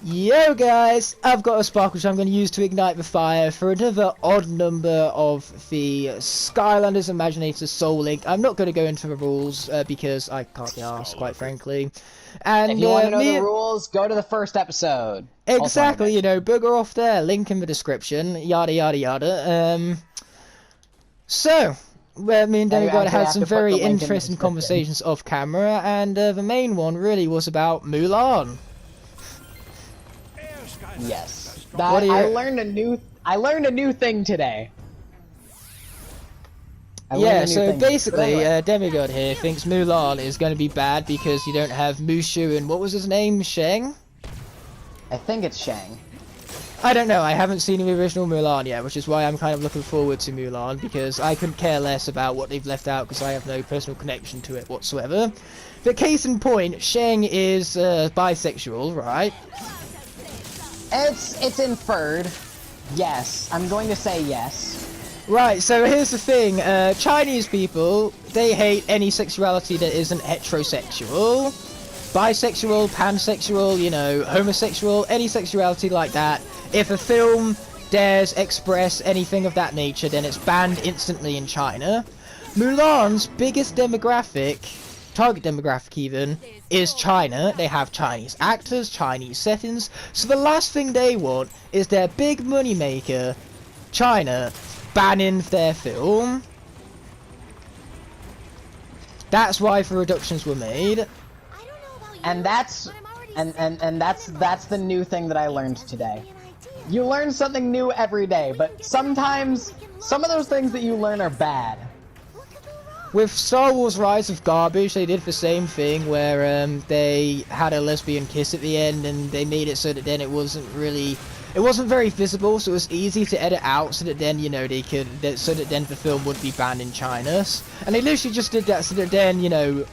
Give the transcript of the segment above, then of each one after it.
Yo guys, I've got a spark which I'm going to use to ignite the fire for another odd number of the Skylanders Imaginators Soul Link. I'm not going to go into the rules because I can't be arsed, quite frankly. And if you want to know the rules, go to the first episode. Exactly, you know, booger off there, link in the description, yada yada yada. So, me and Demigod had some very interesting conversations off camera, and the main one really was about Mulan. Yes. I learned a new thing today. Yeah, so basically, Demigod here thinks Mulan is going to be bad because you don't have Mushu and what was his name? Shang? I think it's Shang. I don't know, I haven't seen the original Mulan yet, which is why I'm kind of looking forward to Mulan, because I couldn't care less about what they've left out because I have no personal connection to it whatsoever. But case in point, Shang is bisexual, right? It's inferred. Yes. I'm going to say yes. Right, so here's the thing. Chinese people, they hate any sexuality that isn't heterosexual. Bisexual, pansexual, you know, homosexual, any sexuality like that. If a film dares express anything of that nature, then it's banned instantly in China. Mulan's biggest target demographic even, is China. They have Chinese actors, Chinese settings, so the last thing they want is their big money maker, China, banning their film. That's why the reductions were made. And that's the new thing that I learned today. You learn something new every day, but sometimes some of those things that you learn are bad. With Star Wars Rise of Garbage, they did the same thing where they had a lesbian kiss at the end, and they made it so that then it wasn't very visible, so it was easy to edit out, so that then, you know, so that then the film wouldn't be banned in China. And they literally just did that so that then, you know,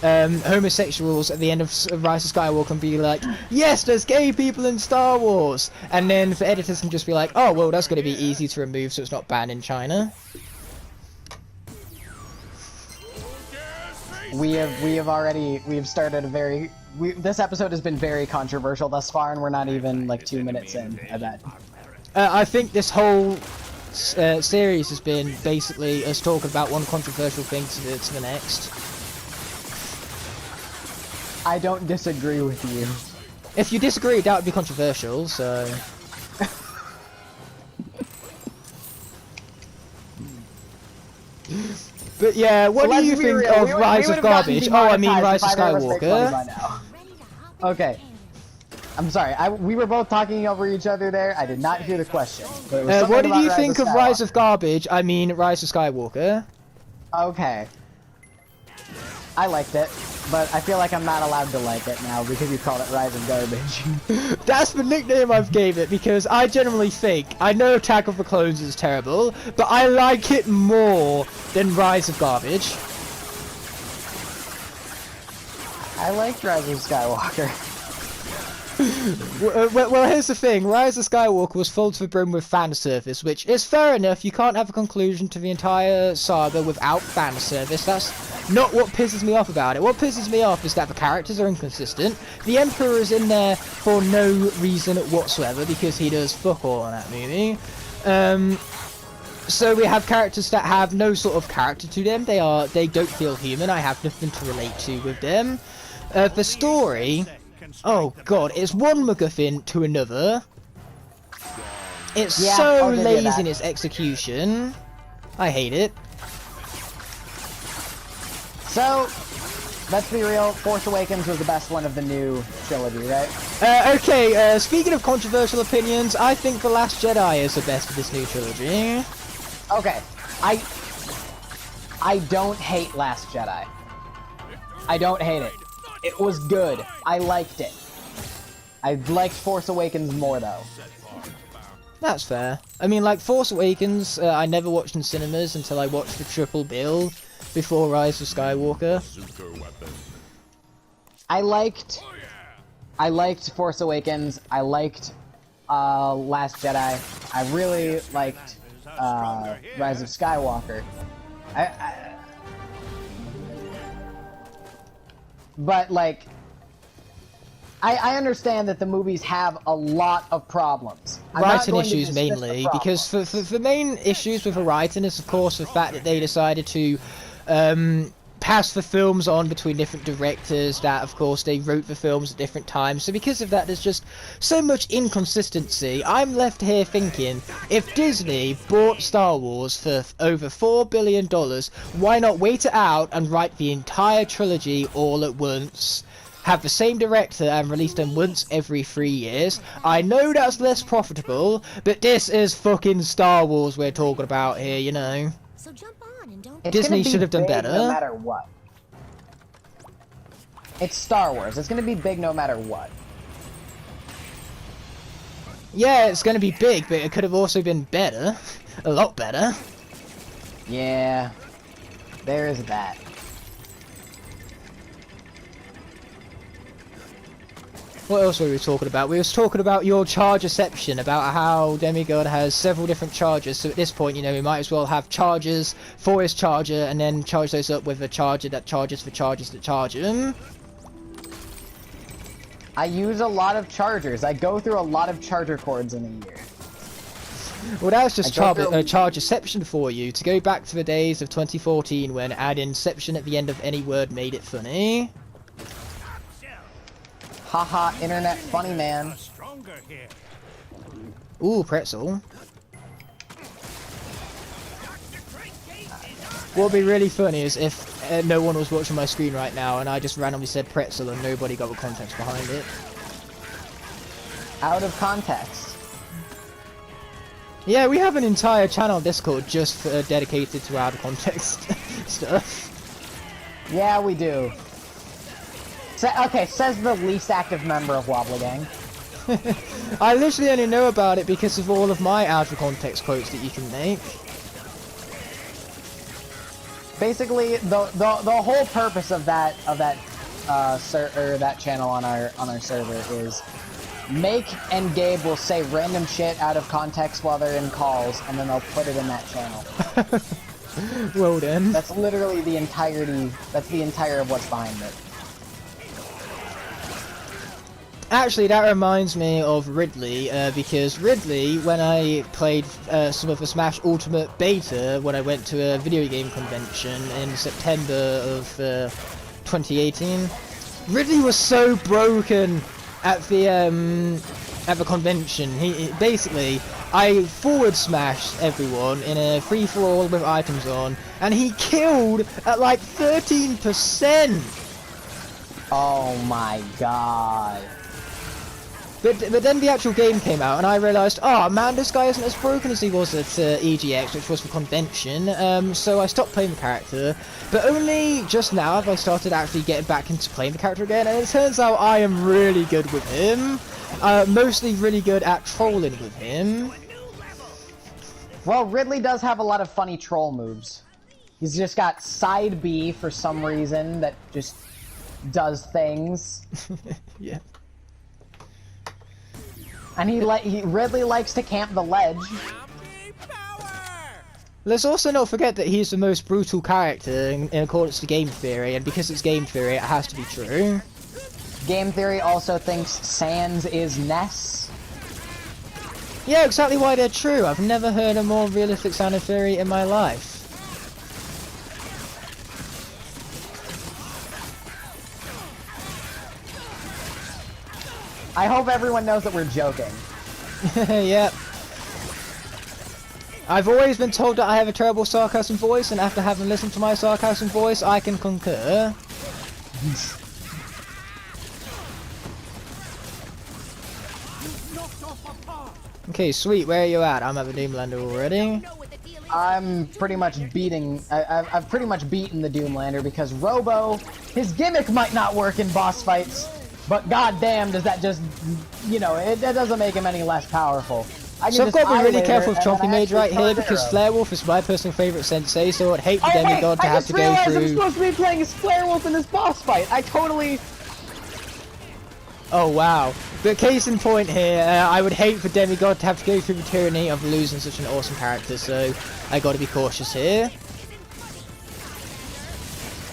homosexuals at the end of Rise of Skywalker can be like, yes, there's gay people in Star Wars, and then the editors can just be like, oh well, that's going to be easy to remove, so it's not banned in China. We have started a very this episode has been very controversial thus far, and we're not even like 2 minutes in. I bet. I think this whole series has been basically us talking about one controversial thing to the next. I don't disagree with you. If you disagree, that would be controversial, so... But yeah, what do you think of Rise of Garbage? Oh, I mean Rise of Skywalker. Okay. I'm sorry, we were both talking over each other there. I did not hear the question. What did you think of Rise of Garbage? I mean Rise of Skywalker. Okay. I liked it, but I feel like I'm not allowed to like it now because you called it Rise of Garbage. That's the nickname I've gave it because I generally think, I know Attack of the Clones is terrible, but I like it more than Rise of Garbage. I liked Rise of Skywalker. Well, here's the thing, Rise of Skywalker was full to the brim with fan service, which is fair enough. You can't have a conclusion to the entire saga without fan service. That's not what pisses me off about it. What pisses me off is that the characters are inconsistent. The Emperor is in there for no reason whatsoever because he does fuck all in that movie. So we have characters that have no sort of character to them. They don't feel human. I have nothing to relate to with them. The story... Oh god, it's one MacGuffin to another. It's so lazy in its execution. I hate it. So, let's be real, Force Awakens was the best one of the new trilogy, right? Okay, speaking of controversial opinions, I think The Last Jedi is the best of this new trilogy. Okay, I don't hate Last Jedi. I don't hate it. It was good. I liked it. I liked Force Awakens more, though. That's fair. I mean, like, Force Awakens, I never watched in cinemas until I watched the triple bill before Rise of Skywalker. I liked Force Awakens. I liked Last Jedi. I really liked Rise of Skywalker. But, like, I understand that the movies have a lot of problems. Writing issues mainly, because for the main issues with the writing is, of course, the fact that they decided to pass the films on between different directors, that, of course, they wrote the films at different times. So because of that, there's just so much inconsistency. I'm left here thinking, if Disney bought Star Wars for over $4 billion, why not wait it out and write the entire trilogy all at once? Have the same director and release them once every 3 years. I know that's less profitable, but this is fucking Star Wars we're talking about here, you know. So jump on and don't. Disney should have done better. No matter what. It's Star Wars. It's gonna be big no matter what. Yeah, it's gonna be big, but it could have also been better. A lot better. Yeah. There is that. What else were we talking about? We was talking about your chargerception, about how Demigod has several different chargers, so at this point, you know, we might as well have chargers for his charger, and then charge those up with a charger that charges for chargers that charge him. I use a lot of chargers. I go through a lot of charger cords in a year. Well, that was just chargerception for you, to go back to the days of 2014 when adding "ception" at the end of any word made it funny. Haha, internet funny man. Ooh, pretzel. What would be really funny is if no one was watching my screen right now and I just randomly said pretzel and nobody got the context behind it. Out of context. Yeah, we have an entire channel on Discord just dedicated to out of context stuff. Yeah, we do. Okay, says the least active member of Wobbly Gang. I literally only know about it because of all of my out of context quotes that you can make. Basically, the whole purpose of that channel on our server is Make and Gabe will say random shit out of context while they're in calls, and then they'll put it in that channel. Well then. That's literally the entirety. That's the entire of what's behind it. Actually, that reminds me of Ridley, because Ridley, when I played some of the Smash Ultimate Beta, when I went to a video game convention in September of 2018, Ridley was so broken at the convention. He basically, I forward smashed everyone in a free-for-all with items on, and he killed at like 13%. Oh my god. But then the actual game came out, and I realised, oh man, this guy isn't as broken as he was at EGX, which was the convention, so I stopped playing the character. But only just now have I started actually getting back into playing the character again, and it turns out I am really good with him. Mostly really good at trolling with him. Well, Ridley does have a lot of funny troll moves. He's just got side B for some reason that just does things. Yeah. And Ridley likes to camp the ledge. Let's also not forget that he's the most brutal character in accordance to game theory, and because it's game theory, it has to be true. Game theory also thinks Sans is Ness. Yeah, exactly why they're true. I've never heard a more realistic sounding theory in my life. I hope everyone knows that we're joking. Yep. I've always been told that I have a terrible sarcasm voice, and after having listened to my sarcasm voice, I can concur. Okay, sweet, where are you at? I'm at the Doomlander already. I'm pretty much beating... I've pretty much beaten the Doomlander because Robo, his gimmick might not work in boss fights, but goddamn does that just... You know, that doesn't make him any less powerful. So I've got to be really careful with Chompy Mage right here because Flarewolf is my personal favourite Sensei, so I'd hate for Demigod to have to go through... I'm supposed to be playing as Flarewolf in this boss fight! I totally... Oh wow. But case in point here, I would hate for Demigod to have to go through the tyranny of losing such an awesome character, so I gotta be cautious here.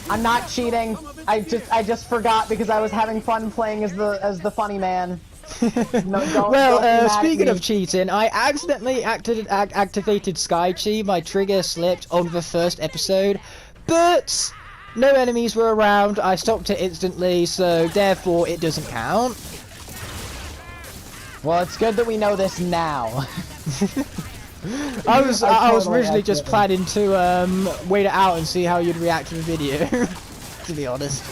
I'm not cheating. I just forgot because I was having fun playing as the funny man. No, don't be mad at speaking me. of cheating, I accidentally activated Sky Chi. My trigger slipped on the first episode, but no enemies were around. I stopped it instantly, so therefore it doesn't count. Well, it's good that we know this now. I was totally originally just accidentally. planning to wait it out and see how you'd react to the video. To be honest.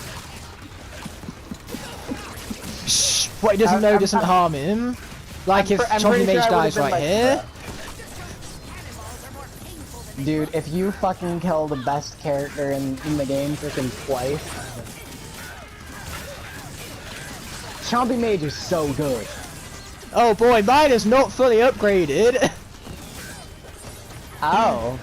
Shh, what he doesn't know doesn't harm him. Like if I'm Chompy pretty sure Mage I dies would've right been here. Dude, if you fucking kill the best character in the game freaking twice. Chompy Mage is so good. Oh boy, mine is not fully upgraded. Oh.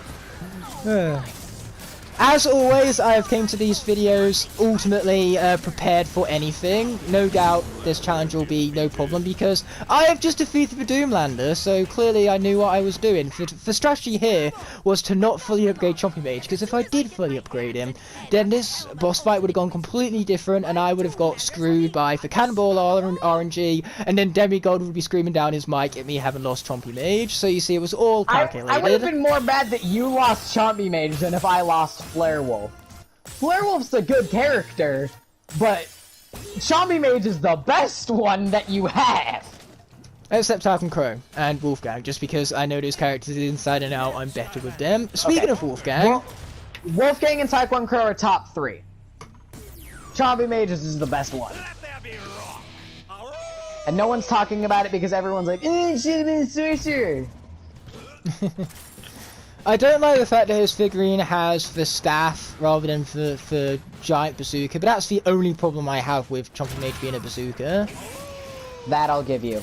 As always, I have came to these videos ultimately prepared for anything. No doubt this challenge will be no problem because I have just defeated the Doomlander, so clearly I knew what I was doing. The strategy here was to not fully upgrade Chompy Mage, because if I did fully upgrade him, then this boss fight would have gone completely different and I would have got screwed by the Cannonball RNG, and then Demigod would be screaming down his mic at me having lost Chompy Mage. So you see, it was all calculated. I would have been more mad that you lost Chompy Mage than if I lost Flare Wolf. Flare Wolf's a good character, but Chompy Mage is the best one that you have. Except Typhon Crow and Wolfgang, just because I know those characters inside and out, I'm better with them. Speaking of Wolfgang... Wolfgang and Taekwon Crow are top 3. Chompy Mage is the best one. And no one's talking about it because everyone's like, it should have been Sorcerer. I don't like the fact that his figurine has the staff rather than the giant bazooka, but that's the only problem I have with Chompy Mage being a bazooka. That I'll give you.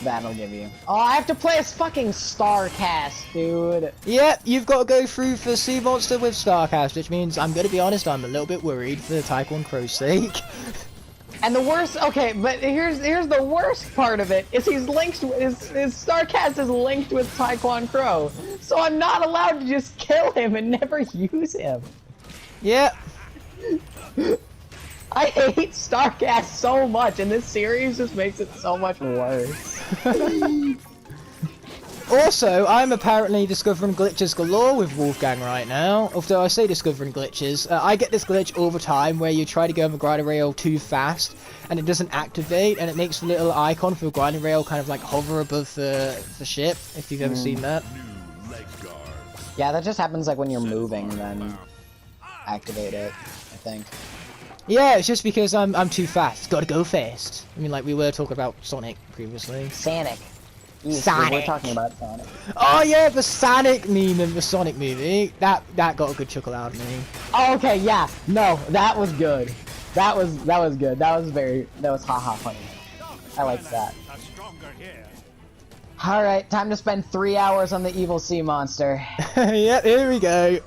That'll give you. Oh, I have to play as fucking Starcast, dude. Yep, you've got to go through the Sea Monster with Starcast, which means, I'm going to be honest, I'm a little bit worried for Taekwon Crow's sake. And the worst, okay, but here's the worst part of it, is he's linked with, his Starcast is linked with Taekwon Crow. So I'm not allowed to just kill him and never use him. Yep. I hate Starcast so much, and this series just makes it so much worse. Also, I'm apparently discovering glitches galore with Wolfgang right now. Although I say discovering glitches, I get this glitch all the time where you try to go on the grinding rail too fast and it doesn't activate, and it makes the little icon for the grinding rail kind of like hover above the ship, if you've ever seen that. Yeah, that just happens like when you're moving, then activate it, I think. Yeah, it's just because I'm too fast. Gotta go fast. I mean, like we were talking about Sonic previously. Sonic. Sonic. We're talking about Sonic. Oh yeah, the Sonic meme in the Sonic movie. That got a good chuckle out of me. Oh, okay, yeah. No, that was good. That was good. That was haha funny. I liked that. Alright, time to spend 3 hours on the evil sea monster. Yep, here we go.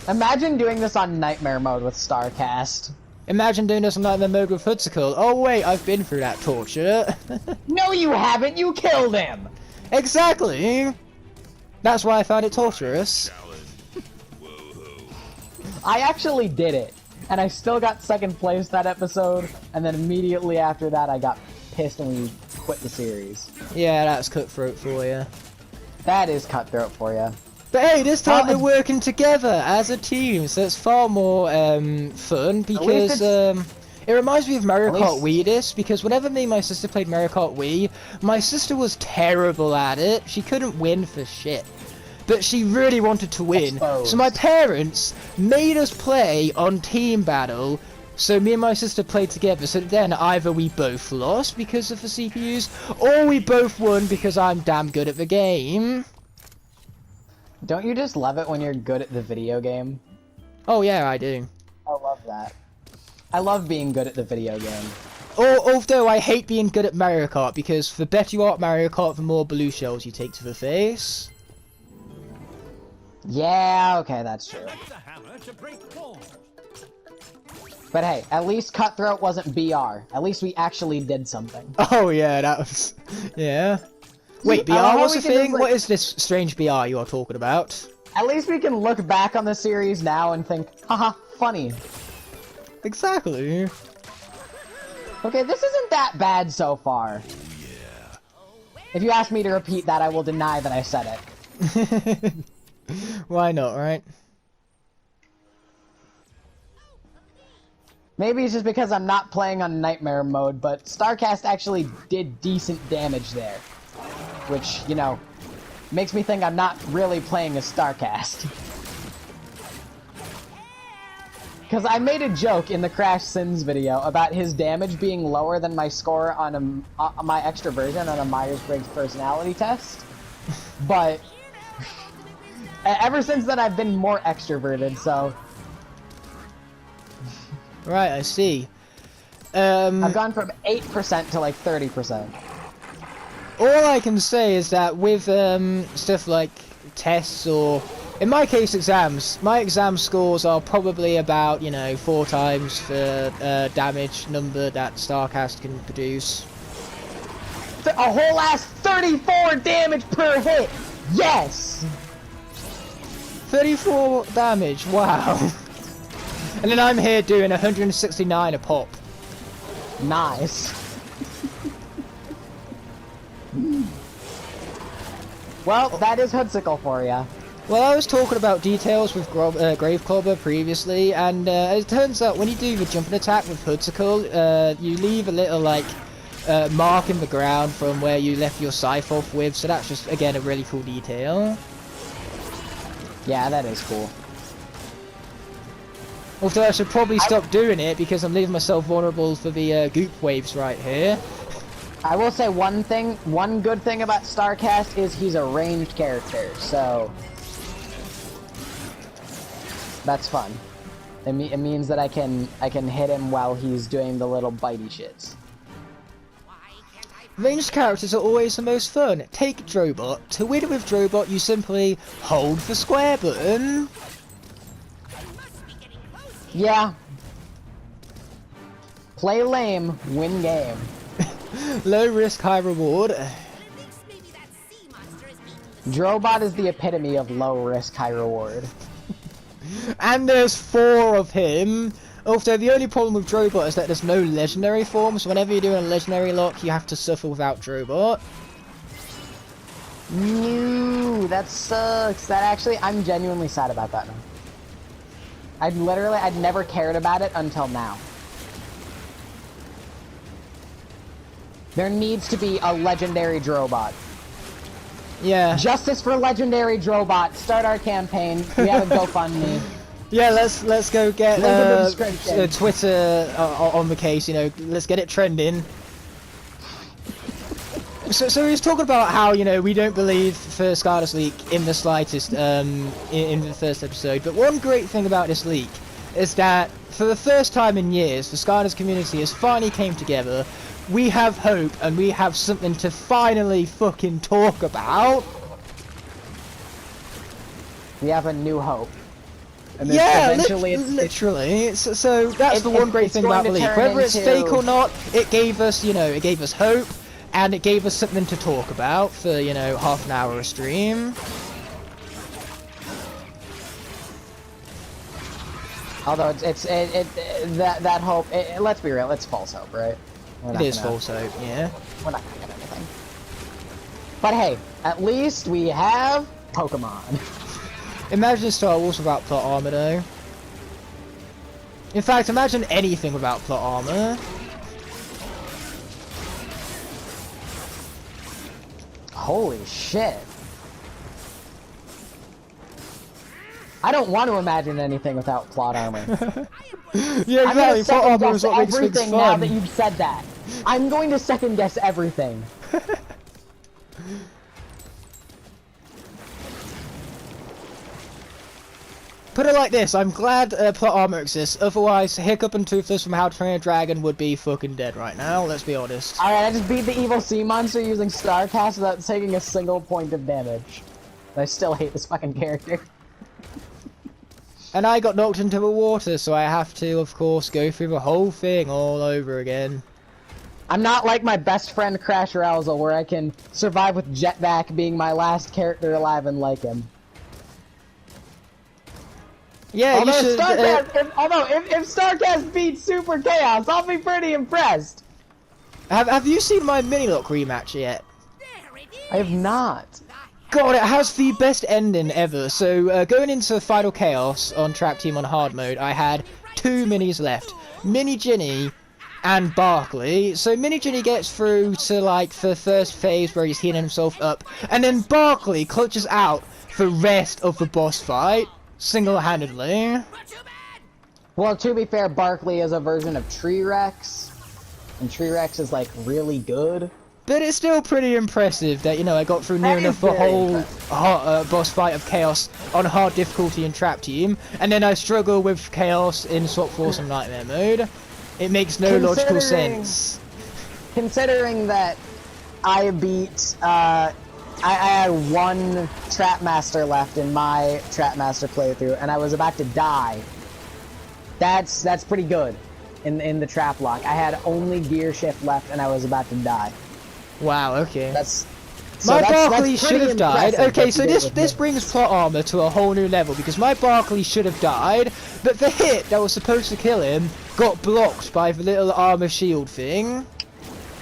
Imagine doing this on nightmare mode with Starcast. Imagine doing this on Nightmare mode with Hoodsicle. Oh wait, I've been through that torture. No, you haven't. You killed him. Exactly. That's why I found it torturous. I actually did it, and I still got second place that episode. And then immediately after that, I got pissed and we quit the series. Yeah, that's cutthroat for you. That is cutthroat for you. But hey, this time Well, we're working together as a team, so it's far more fun because it reminds me of Mario Kart Wii this, because whenever me and my sister played Mario Kart Wii, my sister was terrible at it. She couldn't win for shit. But she really wanted to win. Exposed. So my parents made us play on Team Battle, so me and my sister played together, so then either we both lost because of the CPUs, or we both won because I'm damn good at the game. Don't you just love it when you're good at the video game? Oh yeah, I do. I love that. I love being good at the video game. Although I hate being good at Mario Kart, because the better you are at Mario Kart, the more blue shells you take to the face. Yeah, okay, that's true. But hey, at least Cutthroat wasn't BR. At least we actually did something. Oh yeah, that was... yeah. Wait, BR was a thing? What is this strange BR you are talking about? At least we can look back on the series now and think, haha, funny. Exactly. Okay, this isn't that bad so far. If you ask me to repeat that, I will deny that I said it. Why not, right? Maybe it's just because I'm not playing on Nightmare mode, but StarCast actually did decent damage there. Which, you know, makes me think I'm not really playing as StarCast. Because I made a joke in the Crash Sins video about his damage being lower than my score on my extroversion on a Myers-Briggs personality test. But ever since then I've been more extroverted, so... Right, I see. I've gone from 8% to like 30%. All I can say is that with stuff like tests or, in my case, exams, my exam scores are probably about, you know, 4 times the damage number that StarCast can produce. A whole ass 34 damage per hit! Yes! 34 damage, wow. And then I'm here doing 169 a pop. Nice. Well, that is Hoodsicle for ya. Well, I was talking about details with Graveclobber previously, and it turns out when you do the jumping attack with Hoodsicle, you leave a little, like, mark in the ground from where you left your scythe off with, so that's just, again, a really cool detail. Yeah, that is cool. Although I should probably stop doing it because I'm leaving myself vulnerable for the goop waves right here. I will say one good thing about StarCast is he's a ranged character, so... That's fun. It means that I can hit him while he's doing the little bitey shits. Ranged characters are always the most fun. Take Drobot. To win with Drobot, you simply hold the square button. Yeah. Play lame, win game. Low risk, high reward. Drobot is the epitome of low risk, high reward. And there's 4 of him. Also, the only problem with Drobot is that there's no legendary form, so whenever you're doing a legendary lock, you have to suffer without Drobot. No, that sucks. That actually, I'm genuinely sad about that now. I'd never cared about it until now. There needs to be a legendary Drobot. Yeah. Justice for legendary Drobot. Start our campaign. We have a GoFundMe. Yeah, let's go get Link in the description. Twitter on the case. You know, let's get it trending. So he was talking about how, you know, we don't believe for Skylanders leak in the slightest in the first episode, but one great thing about this leak is that for the first time in years, the Skylanders community has finally came together. We have hope, and we have something to finally fucking talk about. We have a new hope. And yeah, eventually literally. So that's the one great thing about the leak. Whether it's fake or not, it gave us, you know, it gave us hope. And it gave us something to talk about for, you know, half an hour a stream. Although that hope, let's be real, it's false hope, right? It is false hope, yeah. We're not gonna get anything. But hey, at least we have Pokemon. Imagine Star Wars without plot armor, though. In fact, imagine anything without plot armor. Holy shit. I don't want to imagine anything without plot armor. Yeah, exactly. Plot armor is what makes things fun. Now that you've said that. I'm going to second guess everything. Put it like this, I'm glad plot armor exists, otherwise Hiccup and Toothless from How to Train a Dragon would be fucking dead right now, let's be honest. Alright, I just beat the evil sea monster using StarCast without taking a single point of damage. I still hate this fucking character. And I got knocked into the water, so I have to, of course, go through the whole thing all over again. I'm not like my best friend Crash Arousal, where I can survive with Jetback being my last character alive and like him. Yeah, you should. Although if Starcast beats Super Chaos, I'll be pretty impressed. Have you seen my Mini-Lock rematch yet? I have not. God, it has the best ending ever. So, going into Final Chaos on Trap Team on hard mode, I had 2 minis left. Mini Ginny and Barkley. So Mini Ginny gets through to, like, the first phase where he's healing himself up. And then Barkley clutches out the rest of the boss fight, single-handedly. Well, to be fair, Barkley is a version of T-Rex. And T-Rex is, like, really good. But it's still pretty impressive that, you know, I got through near enough the whole boss fight of Chaos on hard difficulty in Trap Team, and then I struggle with Chaos in Swap Force and Nightmare mode. It makes no logical sense. Considering that I beat, I had 1 Trap Master left in my Trap Master playthrough, and I was about to die. That's pretty good in the Trap Lock. I had only Gear Shift left, and I was about to die. Wow, okay. My Barkley should have died. Okay, so this brings plot armor to a whole new level, because my Barkley should have died, but the hit that was supposed to kill him got blocked by the little armor shield thing.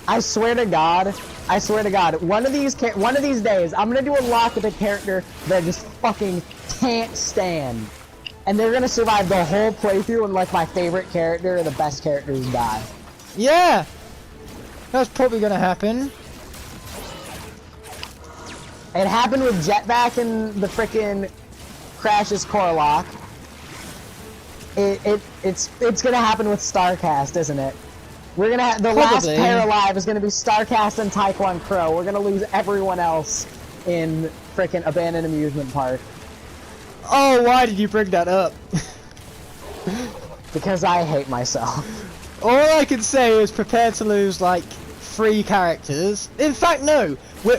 I swear to God, one of these days, I'm gonna do a lock with a character that I just fucking can't stand. And they're gonna survive the whole playthrough, and like my favorite character or the best characters die. Yeah! That's probably gonna happen. It happened with Jetback and the frickin' Crash's Core Lock. It's gonna happen with Starcast, isn't it? We're gonna have the last pair alive is gonna be Starcast and Taekwon Crow. We're gonna lose everyone else in frickin' Abandoned Amusement Park. Oh, why did you bring that up? Because I hate myself. All I can say is prepare to lose like 3 characters. In fact, no.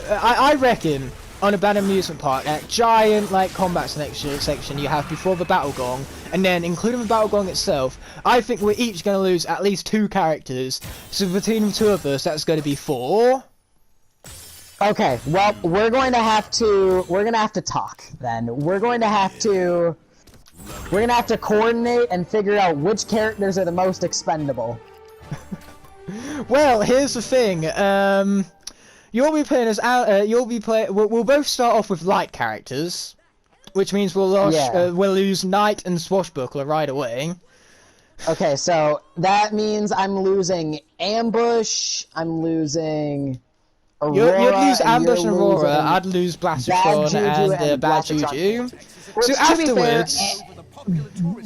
I reckon on Abandoned Amusement Park, that giant like combat section you have before the Battle Gong, and then including the Battle Gong itself, I think we're each going to lose at least 2 characters. So between the 2 of us, that's going to be 4. Okay, well, we're going to have to talk then. We're going to have to coordinate and figure out which characters are the most expendable. Well, here's the thing. You'll be playing as we'll both start off with light characters, which means we'll lose Knight and Swashbuckler right away. Okay, so that means I'm losing Ambush. I'm losing Aurora. You'd lose Ambush and Aurora. I'd lose Blastertron and Bad Juju. So afterwards,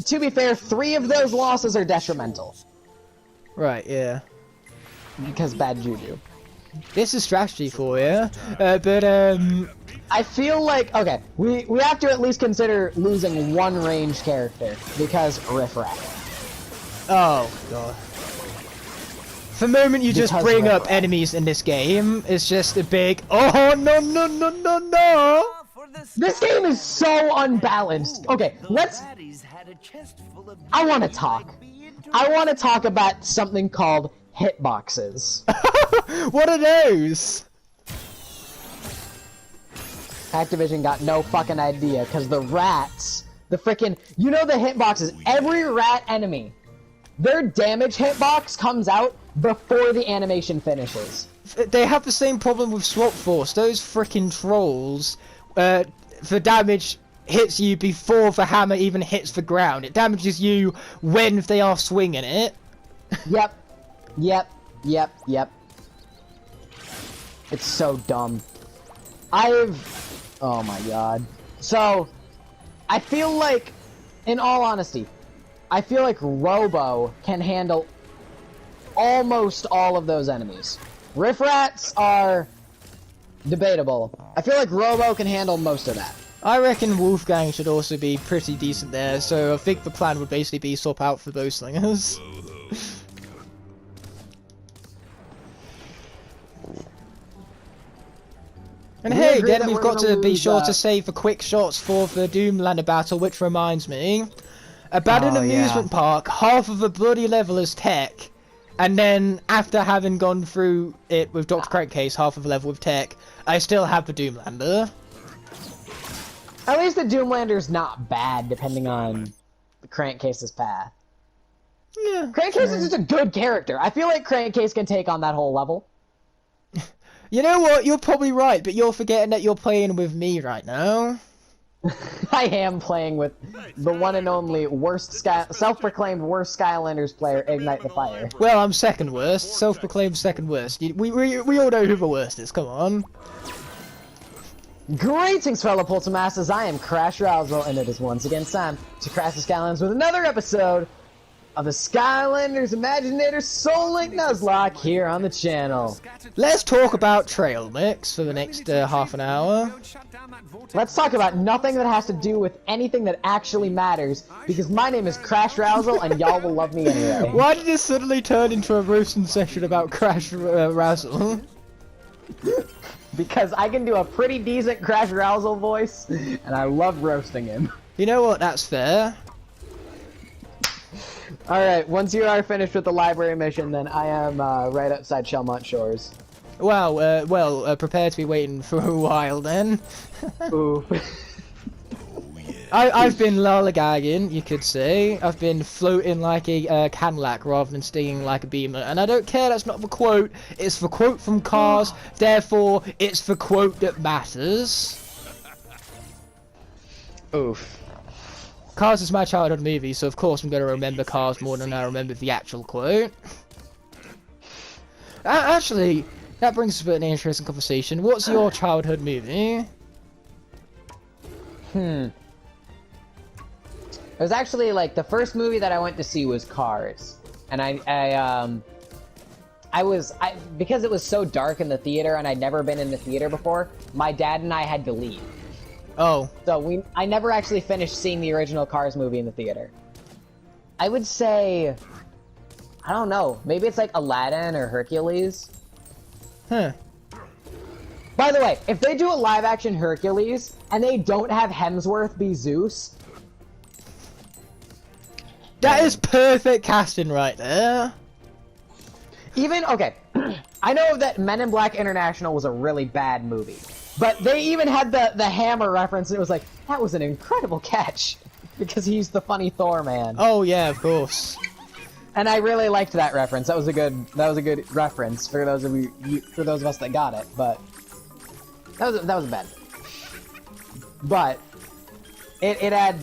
to be fair, 3 of those losses are detrimental. Right, yeah. Because Bad Juju. This is strategy for you, but I feel like, okay, we have to at least consider losing 1 ranged character, because Riff Raff. Oh, God. The moment you just bring up enemies in this game, it's just a big, oh, no, no, no, no, no! This game is so unbalanced. Okay, I want to talk. I want to talk about something called hitboxes. What are those? Activision got no fucking idea, because the rats, the frickin', you know the hitboxes, every rat enemy, their damage hitbox comes out before the animation finishes. They have the same problem with Swap Force. Those frickin' trolls, the damage hits you before the hammer even hits the ground. It damages you when they are swinging it. Yep. It's so dumb. Oh my god. So, I feel like, in all honesty, I feel like Robo can handle almost all of those enemies. Riff Rats are debatable. I feel like Robo can handle most of that. I reckon Wolfgang should also be pretty decent there, so I think the plan would basically be swap out for those slingers. And hey, then we've got to be sure to save the quick shots for the Doomlander battle, which reminds me, Abandoned Amusement Park, half of the bloody level is tech, and then after having gone through it with Dr. Crankcase, half of the level with tech, I still have the Doomlander. At least the Doomlander's not bad, depending on Crankcase's path. Yeah. Crankcase is just a good character. I feel like Crankcase can take on that whole level. You know what? You're probably right, but you're forgetting that you're playing with me right now. I am playing with the one and only self-proclaimed worst Skylanders player, Ignite the Fire. Well, I'm second worst. Self-proclaimed second worst. We all know who the worst is. Come on. Greetings, fellow Poltermasters. I am Crash Rousel, and it is once again time to crash the Skylanders with another episode of the Skylanders Imaginators Soul Link Nuzlocke here on the channel. Let's talk about trail mix for the next half an hour. Let's talk about nothing that has to do with anything that actually matters, because my name is Crash Rousel, and y'all will love me anyway. Why did this suddenly turn into a roasting session about Crash Rousel? Because I can do a pretty decent Crash Rousel voice, and I love roasting him. You know what? That's fair. Alright, once you are finished with the library mission, then I am right outside Shelmont Shores. Well, prepare to be waiting for a while then. Ooh. I've been lollygagging, you could say. I've been floating like a Cadillac rather than stinging like a Beamer. And I don't care, that's not the quote. It's the quote from Cars, therefore it's the quote that matters. Oof. Cars is my childhood movie, so of course I'm going to remember Cars more than I remember the actual quote. Actually, that brings us to an interesting conversation. What's your childhood movie? It was actually, like, the first movie that I went to see was Cars. And because it was so dark in the theater and I'd never been in the theater before, my dad and I had to leave. Oh. So I never actually finished seeing the original Cars movie in the theater. I would say, I don't know, maybe it's like Aladdin or Hercules. Huh. By the way, if they do a live-action Hercules and they don't have Hemsworth be Zeus... That is perfect casting right there. Okay, I know that Men in Black International was a really bad movie. But they even had the hammer reference, and it was like, that was an incredible catch. Because he's the funny Thor man. Oh yeah, of course. And I really liked that reference. That was a good reference for those of us that got it. But that was bad. But it had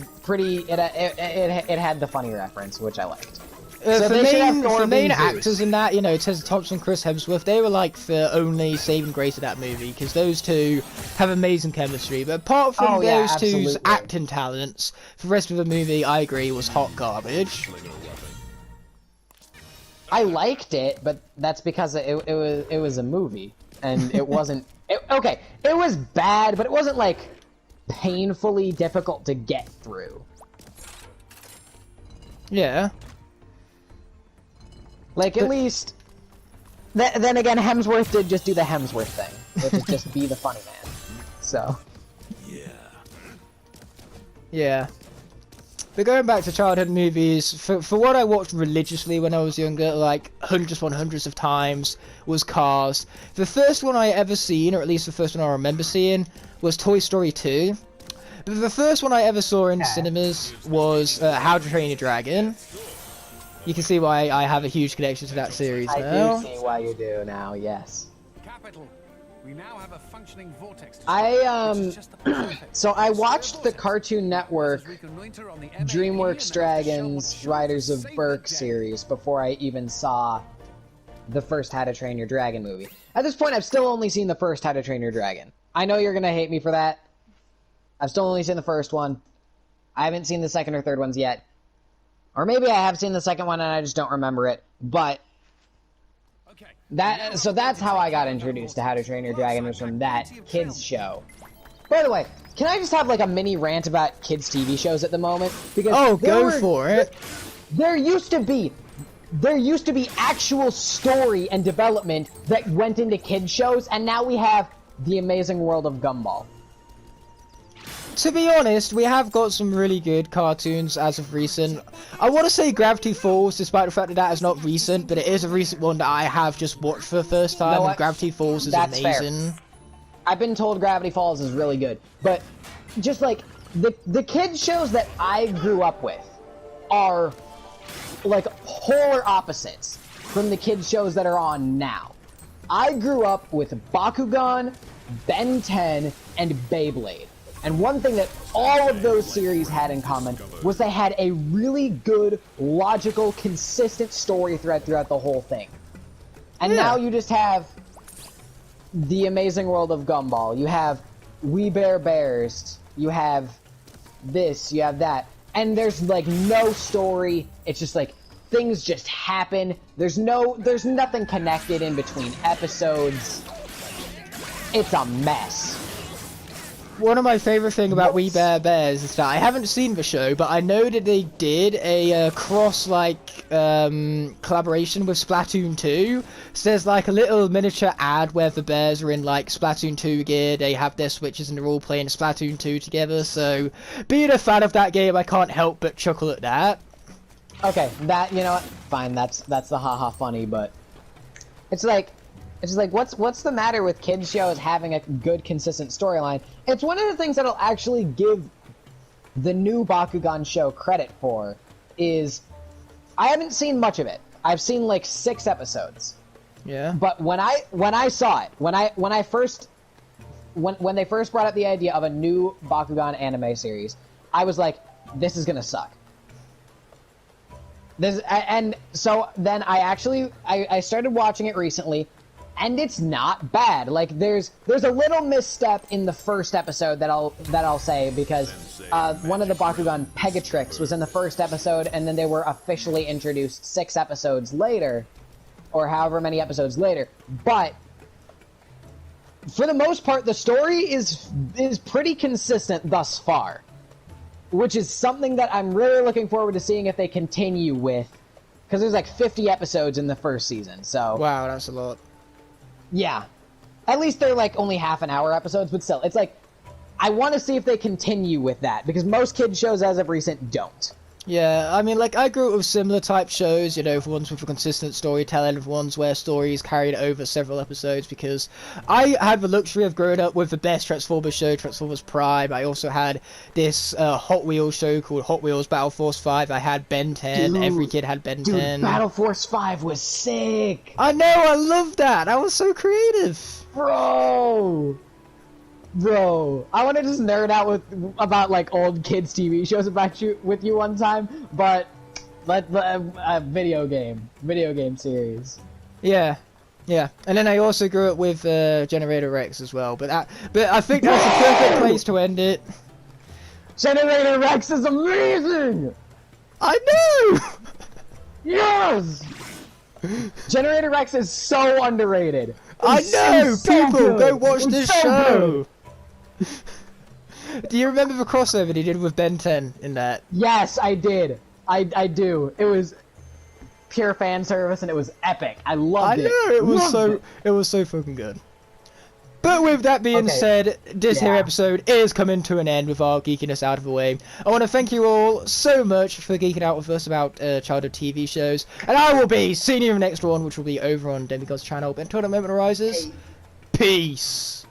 the funny reference, which I liked. So the main actors in that, you know, Tessa Thompson, Chris Hemsworth, they were like the only saving grace of that movie because those two have amazing chemistry. But apart from those two's acting talents, the rest of the movie, I agree, was hot garbage. I liked it, but that's because it was a movie and it wasn't. Okay, it was bad, but it wasn't like painfully difficult to get through. Yeah. Like, at least... Then again, Hemsworth did just do the Hemsworth thing, which is just be the funny man. So... Yeah. But going back to childhood movies, for what I watched religiously when I was younger, like hundreds upon hundreds of times, was Cars. The first one I ever seen, or at least the first one I remember seeing, was Toy Story 2. But the first one I ever saw in cinemas was How to Train Your Dragon. You can see why I have a huge connection to that series now. I do see why you do now, yes. Capital. We now have a functioning vortex. So I watched the Cartoon Network DreamWorks Dragons Riders of Berk series before I even saw the first How to Train Your Dragon movie. At this point, I've still only seen the first How to Train Your Dragon. I know you're gonna hate me for that. I've still only seen the first one. I haven't seen the second or third ones yet. Or maybe I have seen the second one and I just don't remember it. But so that's how I got introduced to How to Train Your Dragon, was from that kids show. By the way, can I just have like a mini rant about kids TV shows at the moment? Because go for it. There used to be actual story and development that went into kids shows, and now we have The Amazing World of Gumball. To be honest, we have got some really good cartoons as of recent. I want to say Gravity Falls, despite the fact that that is not recent, but it is a recent one that I have just watched for the first time, and Gravity Falls is amazing. Fair. I've been told Gravity Falls is really good, but just like, the kids shows that I grew up with, are like polar opposites from the kids shows that are on now. I grew up with Bakugan, Ben 10, and Beyblade. And one thing that all of those series had in common was they had a really good, logical, consistent story thread throughout the whole thing. And now you just have The Amazing World of Gumball. You have We Bare Bears. You have this, you have that. And there's like no story. It's just like things just happen. There's nothing connected in between episodes. It's a mess. One of my favorite things about We Bare Bears is that I haven't seen the show, but I know that they did a collaboration with Splatoon 2. So there's like a little miniature ad where the bears are in like Splatoon 2 gear, they have their switches and they're all playing Splatoon 2 together. So being a fan of that game, I can't help but chuckle at that. Okay, that, you know what? Fine, that's the haha funny, but it's like what's the matter with kids shows having a good consistent storyline? It's one of the things that'll actually give the new Bakugan show credit for is I haven't seen much of it. I've seen like 6 episodes. Yeah. But when I saw it, when they first brought up the idea of a new Bakugan anime series, I was like, this is gonna suck. And so then I started watching it recently, and it's not bad. Like there's a little misstep in the first episode that I'll say, because one of the Bakugan Pegatrix was in the first episode, and then they were officially introduced 6 episodes later, or however many episodes later. But for the most part, the story is pretty consistent thus far, which is something that I'm really looking forward to seeing if they continue with, because there's like 50 episodes in the first season. So wow, that's a lot. Yeah. At least they're like only half an hour episodes, but still, it's like, I want to see if they continue with that, because most kids shows as of recent don't. Yeah, I mean, like, I grew up with similar type shows, you know, for ones with a consistent storytelling, for ones where stories carried over several episodes, because I had the luxury of growing up with the best Transformers show, Transformers Prime. I also had this Hot Wheels show called Hot Wheels Battle Force 5. I had Ben 10. Dude, Every kid had Ben 10. Battle Force 5 was sick! I know, I loved that! That was so creative! Bro, I want to just nerd out about like old kids TV shows with you one time, but video game series. Yeah, and then I also grew up with Generator Rex as well, but I think that's a perfect place to end it. Generator Rex is amazing! I know! Yes! Generator Rex is so underrated. I know! It's so People, good. go watch It's this so show! Do you remember the crossover he did with Ben 10 in that? Yes, I did. I do. It was pure fan service and it was epic. I loved it. I know, it was so fucking good. But with that being said, this here episode is coming to an end with our geekiness out of the way. I want to thank you all so much for geeking out with us about childhood TV shows. And I will be seeing you in the next one, which will be over on Demigod's channel. But until that moment arises, peace!